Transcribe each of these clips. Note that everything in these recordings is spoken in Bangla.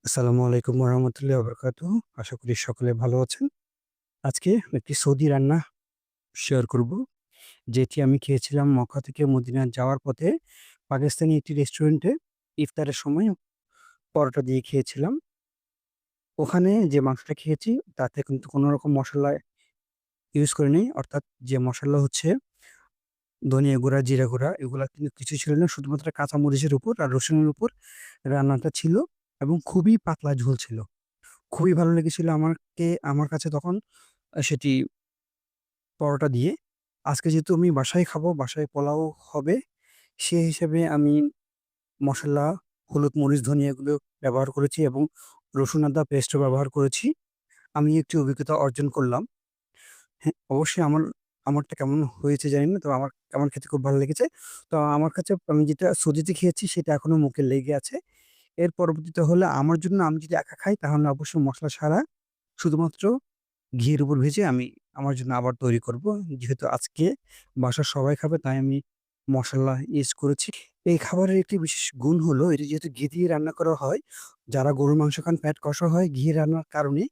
আসসালামু আলাইকুম ওয়া বারাকাতুহু। আশা করি সকলে ভালো আছেন। আজকে একটি সৌদি রান্না শেয়ার করব। যেটি আমি খেয়েছিলাম মক্কা থেকে মদিনা যাওয়ার পথে পাকিস্তানি একটি রেস্টুরেন্টে ইফতারের সময় পরোটা দিয়ে খেয়েছিলাম। ওখানে যে মাংসটা খেয়েছি তাতে কিন্তু কোনো রকম মসলা ইউজ করিনি। অর্থাৎ যে মসলা হচ্ছে ধনিয়া গুঁড়া, জিরা গুঁড়া এগুলা কিন্তু কিছুই ছিল না। শুধুমাত্র কাঁচা মরিচের উপর আর রসুনের উপর রান্নাটা ছিল এবং খুবই পাতলা ঝোল ছিল। খুবই ভালো লেগেছিল আমার কাছে তখন সেটি পরোটা দিয়ে। আজকে যেহেতু আমি বাসায় খাবো, বাসায় পোলাও হবে, সে হিসেবে আমি মসলা, হলুদ, মরিচ, ধনিয়া এগুলো ব্যবহার করেছি এবং রসুন, আদা পেস্টও ব্যবহার করেছি। আমি একটি অভিজ্ঞতা অর্জন করলাম। হ্যাঁ, অবশ্যই আমারটা কেমন হয়েছে জানি না। তো আমার খেতে খুব ভালো লেগেছে। তো আমার কাছে আমি যেটা সৌদিতে খেয়েছি সেটা এখনো মুখে লেগে আছে। এর পরবর্তীতে হলে আমার জন্য আমি যদি একা খাই তাহলে অবশ্যই মসলা ছাড়া শুধুমাত্র ঘিয়ের উপর ভেজে আমি আমার জন্য আবার তৈরি করব। যেহেতু আজকে বাসার সবাই খাবে তাই আমি মসলা ইউজ করেছি। এই খাবারের একটি বিশেষ গুণ হলো এটি যেহেতু ঘি দিয়ে রান্না করা হয়, যারা গরুর মাংস খান পেট কষা হয় ঘি রান্নার কারণে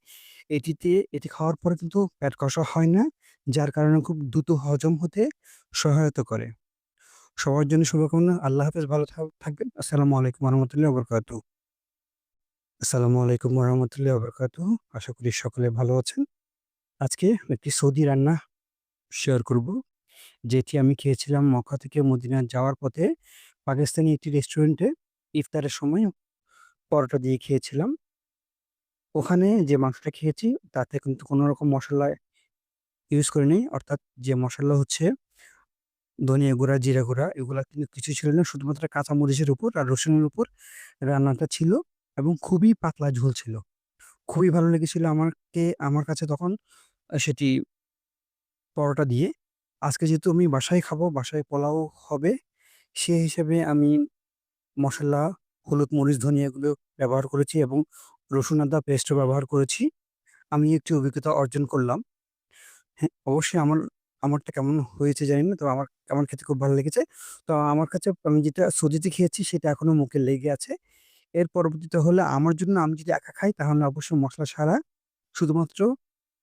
এটি খাওয়ার পরে কিন্তু পেট কষা হয় না। যার কারণে খুব দ্রুত হজম হতে সহায়তা করে। সবার জন্য শুভকামনা। আল্লাহ হাফেজ, ভালো থাকবেন। আসসালামু আলাইকুম ওয়া রাহমাতুল্লাহি ওয়া বারাকাতুহু। আসসালামু আলাইকুম ওয়া রাহমাতুল্লাহি ওয়া বারাকাতুহু। আশা করি সকলে ভালো আছেন। আজকে একটি সৌদি রান্না শেয়ার করব। যেটি আমি খেয়েছিলাম মক্কা থেকে মদিনা যাওয়ার পথে পাকিস্তানি একটি রেস্টুরেন্টে ইফতারের সময় পরোটা দিয়ে খেয়েছিলাম। ওখানে যে মাংসটা খেয়েছি তাতে কিন্তু কোনো রকম মসলা ইউজ করিনি। অর্থাৎ যে মসলা হচ্ছে ধনিয়া গুঁড়া, জিরা গুঁড়া এগুলা কিন্তু কিছুই ছিল না। শুধুমাত্র কাঁচা মরিচের উপর আর রসুনের উপর রান্নাটা ছিল এবং খুবই পাতলা ঝোল ছিল। খুবই ভালো লেগেছিল আমার কাছে তখন সেটি পরোটা দিয়ে। আজকে যেহেতু আমি বাসায় খাবো, বাসায় পোলাও হবে, সে হিসেবে আমি মসলা, হলুদ, মরিচ, ধনিয়া এগুলো ব্যবহার করেছি এবং রসুন, আদা পেস্টও ব্যবহার করেছি। আমি একটি অভিজ্ঞতা অর্জন করলাম। হ্যাঁ, অবশ্যই আমারটা কেমন হয়েছে জানি না। তো আমার খেতে খুব ভালো লেগেছে। তো আমার কাছে আমি যেটা সৌদিতে খেয়েছি সেটা এখনো মুখে লেগে আছে। এর পরবর্তীতে হলে আমার জন্য আমি যদি একা খাই তাহলে অবশ্যই মসলা ছাড়া শুধুমাত্র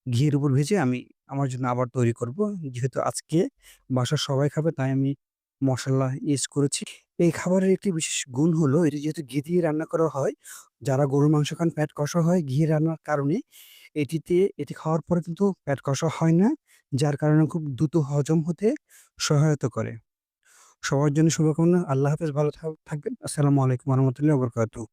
ঘিয়ের উপর ভেজে আমি আমার জন্য আবার তৈরি করব। যেহেতু আজকে বাসার সবাই খাবে তাই আমি মসলা ইউজ করেছি। এই খাবারের একটি বিশেষ গুণ হলো এটি যেহেতু ঘি দিয়ে রান্না করা হয়, যারা গরুর মাংস খান পেট কষা হয় ঘি রান্নার কারণে এটি খাওয়ার পরে কিন্তু পেট কষা হয় না। যার কারণে খুব দ্রুত হজম হতে সহায়তা করে। সবার জন্য শুভকামনা। আল্লাহ হাফেজ, ভালো থাকবেন। আসসালামু আলাইকুম ওয়া রাহমাতুল্লাহি ওয়া বারাকাতুহু।